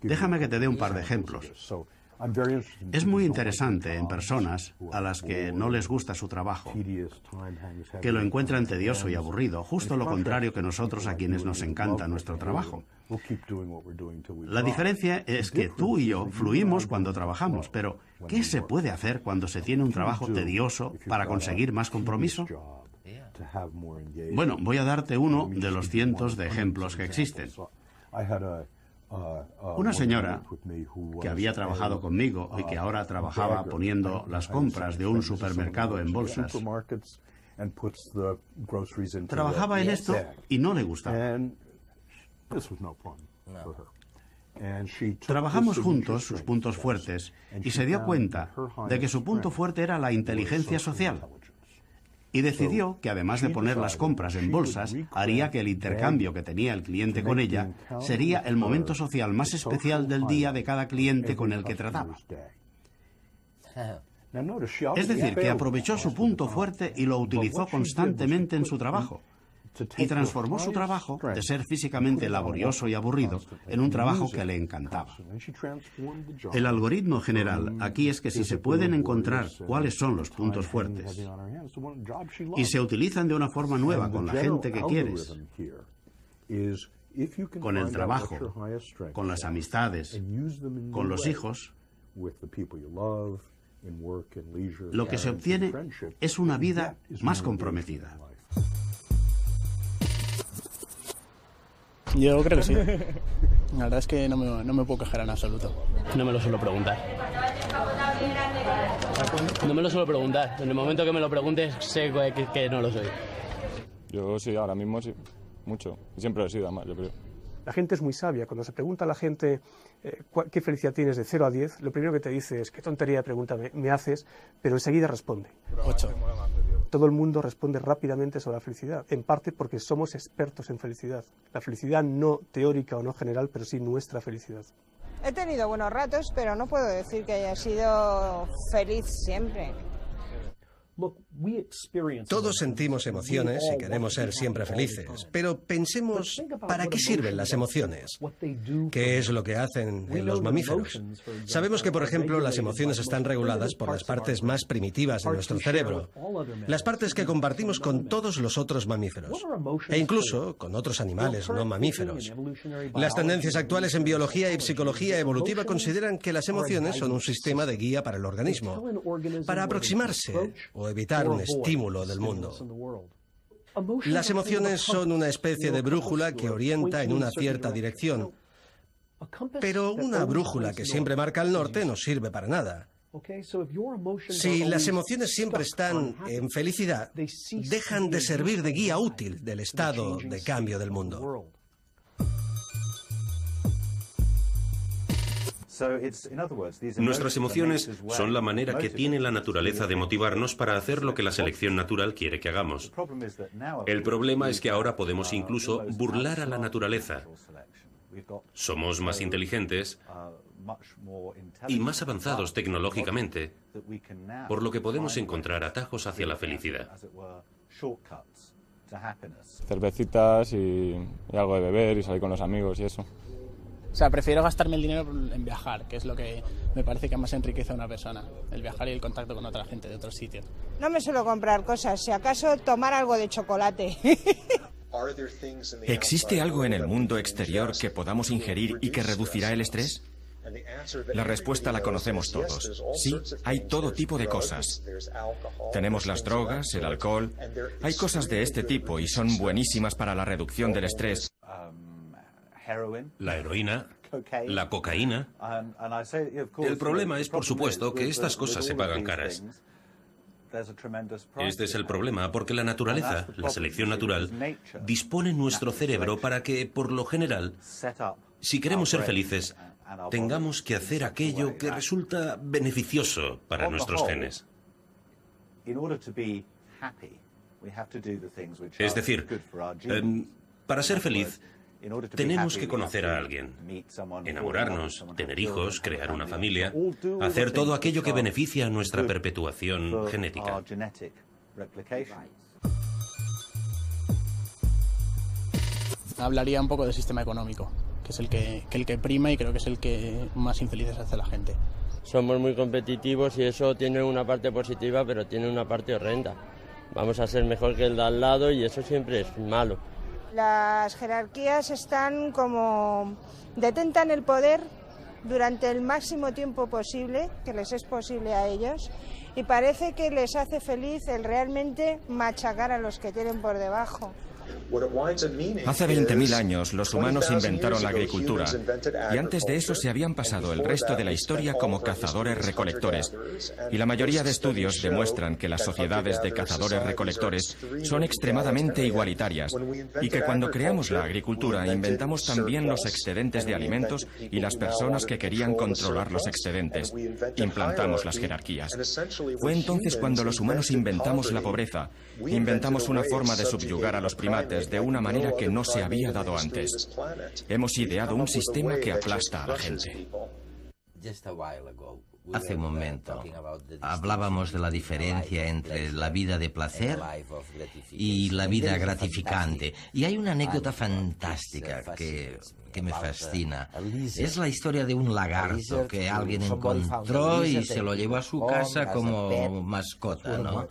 Déjame que te dé un par de ejemplos. Es muy interesante en personas a las que no les gusta su trabajo, que lo encuentran tedioso y aburrido, justo lo contrario que nosotros a quienes nos encanta nuestro trabajo. La diferencia es que tú y yo fluimos cuando trabajamos, pero ¿qué se puede hacer cuando se tiene un trabajo tedioso para conseguir más compromiso? Bueno, voy a darte uno de los cientos de ejemplos que existen. Una señora que había trabajado conmigo y que ahora trabajaba poniendo las compras de un supermercado en bolsas, trabajaba en esto y no le gustaba. Trabajamos juntos sus puntos fuertes y se dio cuenta de que su punto fuerte era la inteligencia social. Y decidió que además de poner las compras en bolsas, haría que el intercambio que tenía el cliente con ella sería el momento social más especial del día de cada cliente con el que trataba. Es decir, que aprovechó su punto fuerte y lo utilizó constantemente en su trabajo. Y transformó su trabajo de ser físicamente laborioso y aburrido en un trabajo que le encantaba. El algoritmo general aquí es que si se pueden encontrar cuáles son los puntos fuertes y se utilizan de una forma nueva con la gente que quieres, con el trabajo, con las amistades, con los hijos, lo que se obtiene es una vida más comprometida. Yo creo que sí. La verdad es que no me puedo quejar en absoluto. No me lo suelo preguntar. No me lo suelo preguntar. En el momento que me lo preguntes, sé que no lo soy. Yo sí, ahora mismo sí. Mucho. Siempre lo he sido, además, yo creo. La gente es muy sabia. Cuando se pregunta a la gente qué felicidad tienes de 0 a 10, lo primero que te dice es qué tontería de pregunta me haces, pero enseguida responde. 8. Todo el mundo responde rápidamente sobre la felicidad, en parte porque somos expertos en felicidad. La felicidad no teórica o no general, pero sí nuestra felicidad. He tenido buenos ratos, pero no puedo decir que haya sido feliz siempre. Todos sentimos emociones y queremos ser siempre felices, pero pensemos, ¿para qué sirven las emociones? ¿Qué es lo que hacen en los mamíferos? Sabemos que, por ejemplo, las emociones están reguladas por las partes más primitivas de nuestro cerebro, las partes que compartimos con todos los otros mamíferos, e incluso con otros animales no mamíferos. Las tendencias actuales en biología y psicología evolutiva consideran que las emociones son un sistema de guía para el organismo, para aproximarse o evitar un estímulo del mundo. Las emociones son una especie de brújula que orienta en una cierta dirección, pero una brújula que siempre marca el norte no sirve para nada. Si las emociones siempre están en felicidad, dejan de servir de guía útil del estado de cambio del mundo. Nuestras emociones son la manera que tiene la naturaleza de motivarnos para hacer lo que la selección natural quiere que hagamos. El problema es que ahora podemos incluso burlar a la naturaleza. Somos más inteligentes y más avanzados tecnológicamente, por lo que podemos encontrar atajos hacia la felicidad. Cervecitas y algo de beber y salir con los amigos y eso. O sea, prefiero gastarme el dinero en viajar, que es lo que me parece que más enriquece a una persona, el viajar y el contacto con otra gente de otros sitios. No me suelo comprar cosas, si acaso tomar algo de chocolate. ¿Existe algo en el mundo exterior que podamos ingerir y que reducirá el estrés? La respuesta la conocemos todos. Sí, hay todo tipo de cosas. Tenemos las drogas, el alcohol. Hay cosas de este tipo y son buenísimas para la reducción del estrés. La heroína, la cocaína. El problema es, por supuesto, que estas cosas se pagan caras. Este es el problema, porque la naturaleza, la selección natural, dispone nuestro cerebro para que, por lo general, si queremos ser felices, tengamos que hacer aquello que resulta beneficioso para nuestros genes. Es decir, para ser feliz, tenemos que conocer a alguien, enamorarnos, tener hijos, crear una familia, hacer todo aquello que beneficia a nuestra perpetuación genética. Hablaría un poco del sistema económico, que es el que prima y creo que es el que más infelices hace a la gente. Somos muy competitivos y eso tiene una parte positiva, pero tiene una parte horrenda. Vamos a ser mejor que el de al lado y eso siempre es malo. Las jerarquías están como detentan el poder durante el máximo tiempo posible, que les es posible a ellos, y parece que les hace feliz el realmente machacar a los que tienen por debajo. Hace 20.000 años los humanos inventaron la agricultura y antes de eso se habían pasado el resto de la historia como cazadores-recolectores. Y la mayoría de estudios demuestran que las sociedades de cazadores-recolectores son extremadamente igualitarias y que cuando creamos la agricultura inventamos también los excedentes de alimentos y las personas que querían controlar los excedentes. Implantamos las jerarquías. Fue entonces cuando los humanos inventamos la pobreza, inventamos una forma de subyugar a los primates de una manera que no se había dado antes. Hemos ideado un sistema que aplasta a la gente. Hace un momento hablábamos de la diferencia entre la vida de placer y la vida gratificante. Y hay una anécdota fantástica que me fascina. Es la historia de un lagarto que alguien encontró y se lo llevó a su casa como mascota, ¿no?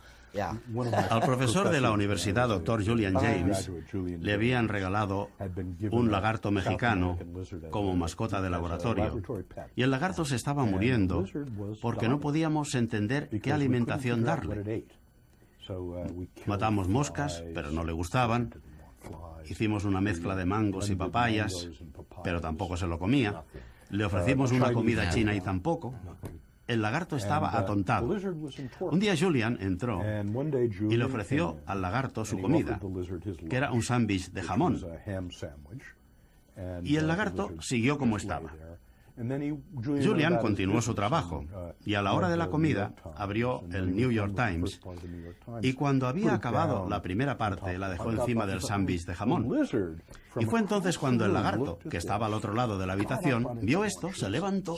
Al profesor de la universidad, Dr. Julian James, le habían regalado un lagarto mexicano como mascota de laboratorio. Y el lagarto se estaba muriendo porque no podíamos entender qué alimentación darle. Matamos moscas, pero no le gustaban. Hicimos una mezcla de mangos y papayas, pero tampoco se lo comía. Le ofrecimos una comida china y tampoco. El lagarto estaba atontado. Un día Julian entró y le ofreció al lagarto su comida, que era un sándwich de jamón. Y el lagarto siguió como estaba. Julian continuó su trabajo y a la hora de la comida abrió el New York Times y cuando había acabado la primera parte la dejó encima del sándwich de jamón. Y fue entonces cuando el lagarto, que estaba al otro lado de la habitación, vio esto, se levantó,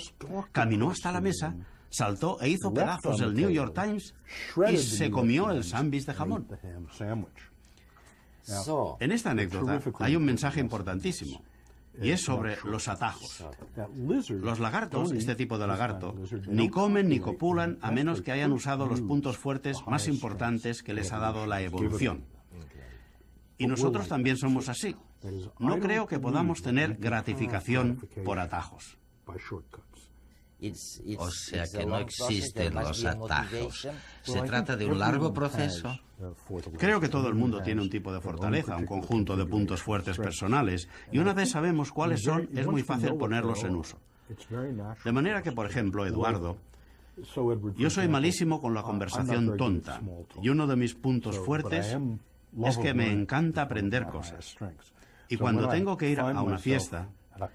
caminó hasta la mesa, saltó e hizo pedazos el New York Times y se comió el sándwich de jamón. En esta anécdota hay un mensaje importantísimo, y es sobre los atajos. Los lagartos, este tipo de lagarto, ni comen ni copulan a menos que hayan usado los puntos fuertes más importantes que les ha dado la evolución. Y nosotros también somos así. No creo que podamos tener gratificación por atajos. O sea que no existen los atajos. Se trata de un largo proceso. Creo que todo el mundo tiene un tipo de fortaleza, un conjunto de puntos fuertes personales, y una vez sabemos cuáles son, es muy fácil ponerlos en uso. De manera que, por ejemplo, Eduardo, yo soy malísimo con la conversación tonta, y uno de mis puntos fuertes es que me encanta aprender cosas. Y cuando tengo que ir a una fiesta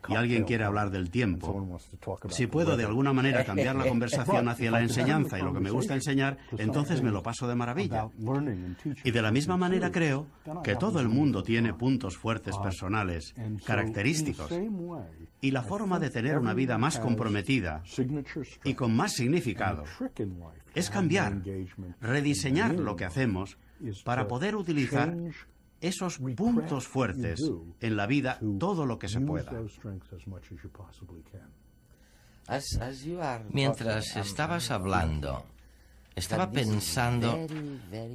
y alguien quiere hablar del tiempo, si puedo de alguna manera cambiar la conversación hacia la enseñanza y lo que me gusta enseñar, entonces me lo paso de maravilla. Y de la misma manera creo que todo el mundo tiene puntos fuertes personales, característicos, y la forma de tener una vida más comprometida y con más significado es cambiar, rediseñar lo que hacemos para poder utilizar esos puntos fuertes en la vida todo lo que se pueda. Mientras estabas hablando, estaba pensando,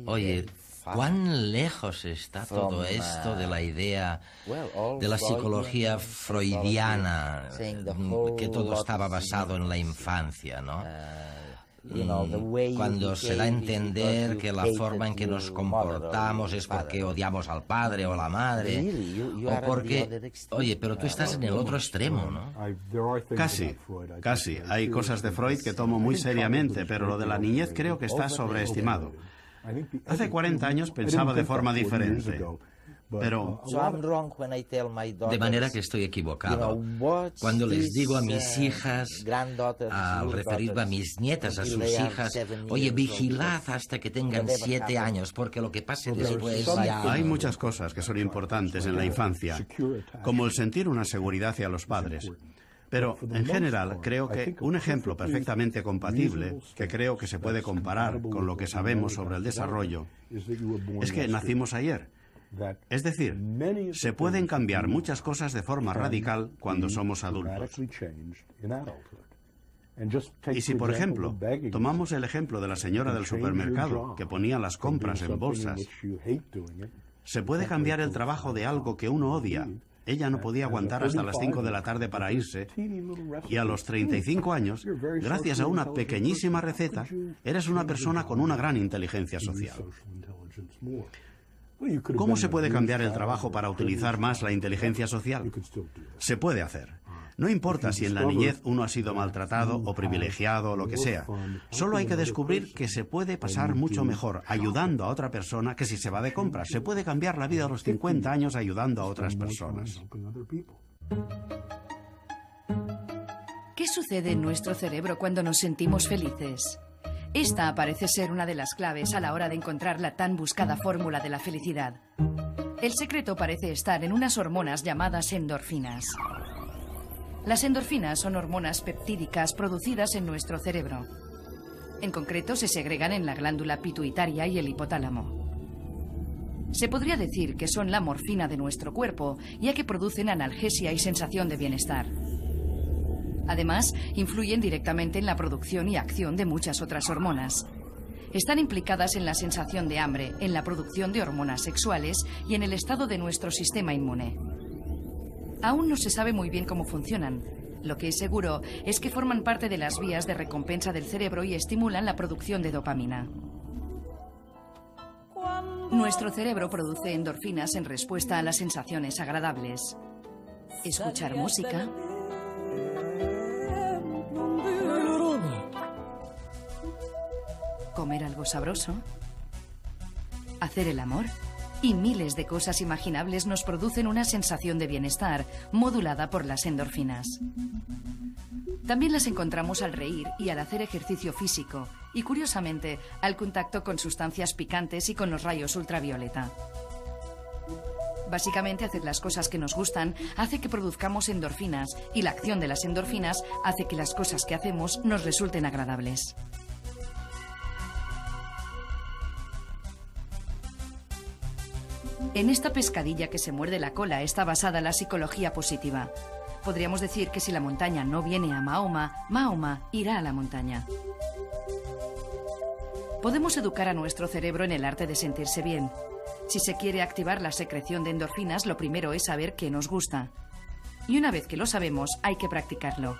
oye, ¿cuán lejos está todo esto de la idea de la psicología freudiana, que todo estaba basado en la infancia, ¿no? Cuando se da a entender que la forma en que nos comportamos es porque odiamos al padre o a la madre, o porque... Oye, pero tú estás en el otro extremo, ¿no? Casi. Hay cosas de Freud que tomo muy seriamente, pero lo de la niñez creo que está sobreestimado. Hace 40 años pensaba de forma diferente. Pero... De manera que estoy equivocado. Cuando les digo a mis hijas, al referirme a mis nietas, a sus hijas, oye, vigilad hasta que tengan 7 años, porque lo que pase después ya... Hay muchas cosas que son importantes en la infancia, como el sentir una seguridad hacia los padres. Pero, en general, creo que un ejemplo perfectamente compatible, que creo que se puede comparar con lo que sabemos sobre el desarrollo, es que nacimos ayer. Es decir, se pueden cambiar muchas cosas de forma radical cuando somos adultos. Y si, por ejemplo, tomamos el ejemplo de la señora del supermercado que ponía las compras en bolsas, se puede cambiar el trabajo de algo que uno odia. Ella no podía aguantar hasta las 5 de la tarde para irse, y a los 35 años, gracias a una pequeñísima receta, eres una persona con una gran inteligencia social. ¿Cómo se puede cambiar el trabajo para utilizar más la inteligencia social? Se puede hacer. No importa si en la niñez uno ha sido maltratado o privilegiado o lo que sea. Solo hay que descubrir que se puede pasar mucho mejor ayudando a otra persona que si se va de compras. Se puede cambiar la vida a los 50 años ayudando a otras personas. ¿Qué sucede en nuestro cerebro cuando nos sentimos felices? Esta parece ser una de las claves a la hora de encontrar la tan buscada fórmula de la felicidad. El secreto parece estar en unas hormonas llamadas endorfinas. Las endorfinas son hormonas peptídicas producidas en nuestro cerebro. En concreto, se segregan en la glándula pituitaria y el hipotálamo. Se podría decir que son la morfina de nuestro cuerpo, ya que producen analgesia y sensación de bienestar. Además, influyen directamente en la producción y acción de muchas otras hormonas. Están implicadas en la sensación de hambre, en la producción de hormonas sexuales y en el estado de nuestro sistema inmune. Aún no se sabe muy bien cómo funcionan. Lo que es seguro es que forman parte de las vías de recompensa del cerebro y estimulan la producción de dopamina. Nuestro cerebro produce endorfinas en respuesta a las sensaciones agradables. Escuchar música, comer algo sabroso, hacer el amor y miles de cosas imaginables nos producen una sensación de bienestar modulada por las endorfinas. También las encontramos al reír y al hacer ejercicio físico y, curiosamente, al contacto con sustancias picantes y con los rayos ultravioleta. Básicamente, hacer las cosas que nos gustan hace que produzcamos endorfinas y la acción de las endorfinas hace que las cosas que hacemos nos resulten agradables. En esta pescadilla que se muerde la cola está basada la psicología positiva. Podríamos decir que si la montaña no viene a Mahoma, Mahoma irá a la montaña. Podemos educar a nuestro cerebro en el arte de sentirse bien. Si se quiere activar la secreción de endorfinas, lo primero es saber qué nos gusta. Y una vez que lo sabemos, hay que practicarlo.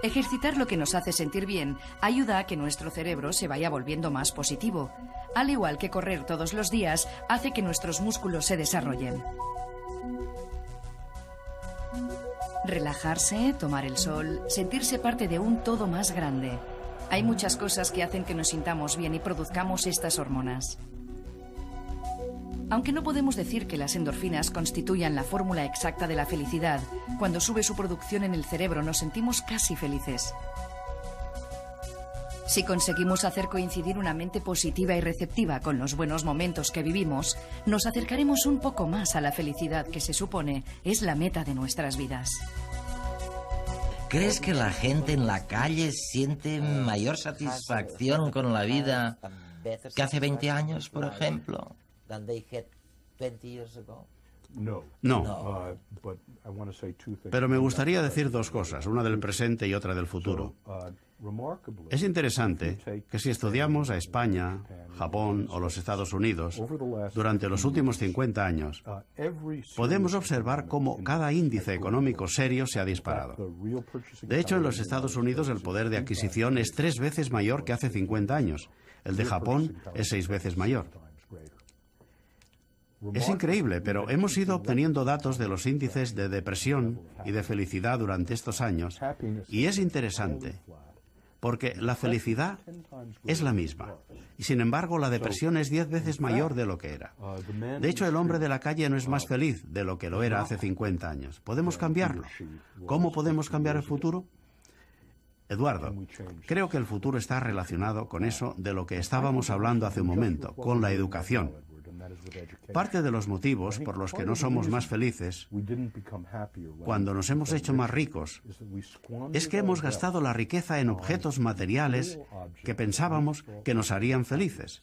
Ejercitar lo que nos hace sentir bien ayuda a que nuestro cerebro se vaya volviendo más positivo. Al igual que correr todos los días hace que nuestros músculos se desarrollen. Relajarse, tomar el sol, sentirse parte de un todo más grande. Hay muchas cosas que hacen que nos sintamos bien y produzcamos estas hormonas. Aunque no podemos decir que las endorfinas constituyan la fórmula exacta de la felicidad, cuando sube su producción en el cerebro nos sentimos casi felices. Si conseguimos hacer coincidir una mente positiva y receptiva con los buenos momentos que vivimos, nos acercaremos un poco más a la felicidad que se supone es la meta de nuestras vidas. ¿Crees que la gente en la calle siente mayor satisfacción con la vida que hace 20 años, por ejemplo? No. Pero me gustaría decir dos cosas, una del presente y otra del futuro. Es interesante que si estudiamos a España, Japón o los Estados Unidos durante los últimos 50 años, podemos observar cómo cada índice económico serio se ha disparado. De hecho, en los Estados Unidos el poder de adquisición es 3 veces mayor que hace 50 años. El de Japón es 6 veces mayor. Es increíble, pero hemos ido obteniendo datos de los índices de depresión y de felicidad durante estos años, y es interesante, porque la felicidad es la misma, y sin embargo la depresión es 10 veces mayor de lo que era. De hecho, el hombre de la calle no es más feliz de lo que lo era hace 50 años. ¿Podemos cambiarlo? ¿Cómo podemos cambiar el futuro? Eduardo, creo que el futuro está relacionado con eso de lo que estábamos hablando hace un momento, con la educación. Parte de los motivos por los que no somos más felices cuando nos hemos hecho más ricos es que hemos gastado la riqueza en objetos materiales que pensábamos que nos harían felices,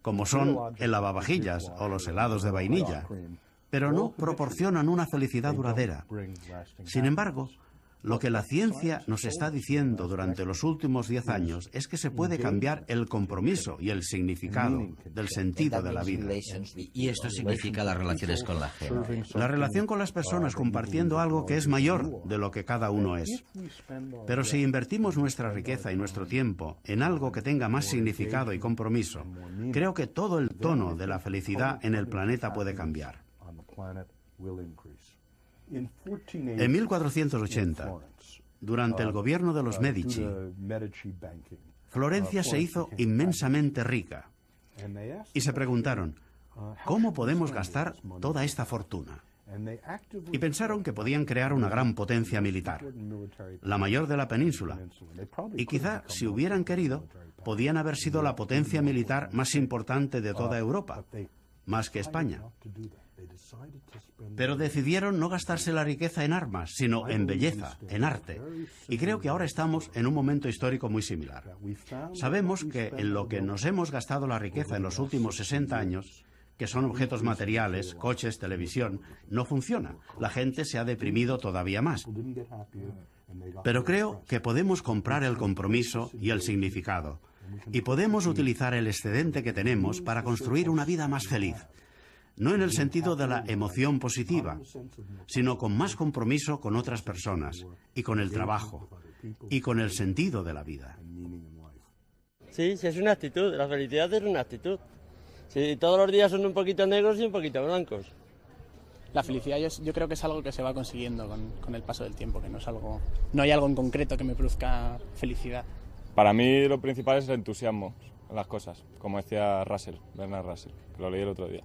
como son el lavavajillas o los helados de vainilla, pero no proporcionan una felicidad duradera. Sin embargo, lo que la ciencia nos está diciendo durante los últimos 10 años es que se puede cambiar el compromiso y el significado del sentido de la vida. Y esto significa las relaciones con la gente. La relación con las personas compartiendo algo que es mayor de lo que cada uno es. Pero si invertimos nuestra riqueza y nuestro tiempo en algo que tenga más significado y compromiso, creo que todo el tono de la felicidad en el planeta puede cambiar. En 1480, durante el gobierno de los Medici, Florencia se hizo inmensamente rica y se preguntaron, ¿cómo podemos gastar toda esta fortuna? Y pensaron que podían crear una gran potencia militar, la mayor de la península, y quizá, si hubieran querido, podían haber sido la potencia militar más importante de toda Europa, más que España. Pero decidieron no gastarse la riqueza en armas, sino en belleza, en arte. Y creo que ahora estamos en un momento histórico muy similar. Sabemos que en lo que nos hemos gastado la riqueza en los últimos 60 años, que son objetos materiales, coches, televisión, no funciona. La gente se ha deprimido todavía más. Pero creo que podemos comprar el compromiso y el significado. Y podemos utilizar el excedente que tenemos para construir una vida más feliz. No en el sentido de la emoción positiva, sino con más compromiso con otras personas, y con el trabajo, y con el sentido de la vida. Sí, es una actitud, la felicidad es una actitud. Si todos los días son un poquito negros y un poquito blancos. La felicidad yo creo que es algo que se va consiguiendo con el paso del tiempo, que no hay algo en concreto que me produzca felicidad. Para mí lo principal es el entusiasmo en las cosas, como decía Bernard Russell, que lo leí el otro día.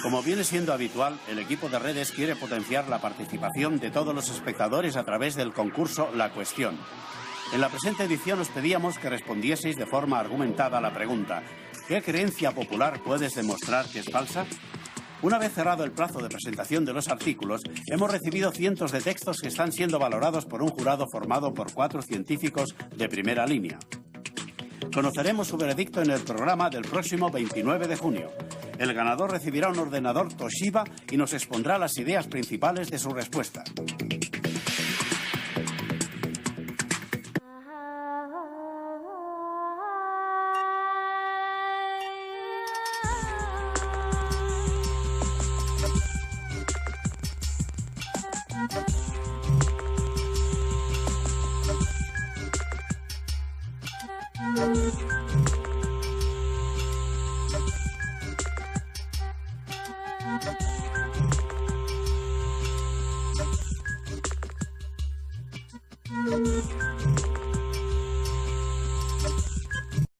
Como viene siendo habitual, el equipo de redes quiere potenciar la participación de todos los espectadores a través del concurso La Cuestión. En la presente edición os pedíamos que respondieseis de forma argumentada a la pregunta: ¿qué creencia popular puedes demostrar que es falsa? Una vez cerrado el plazo de presentación de los artículos, hemos recibido cientos de textos que están siendo valorados por un jurado formado por 4 científicos de primera línea. Conoceremos su veredicto en el programa del próximo 29 de junio. El ganador recibirá un ordenador Toshiba y nos expondrá las ideas principales de su respuesta.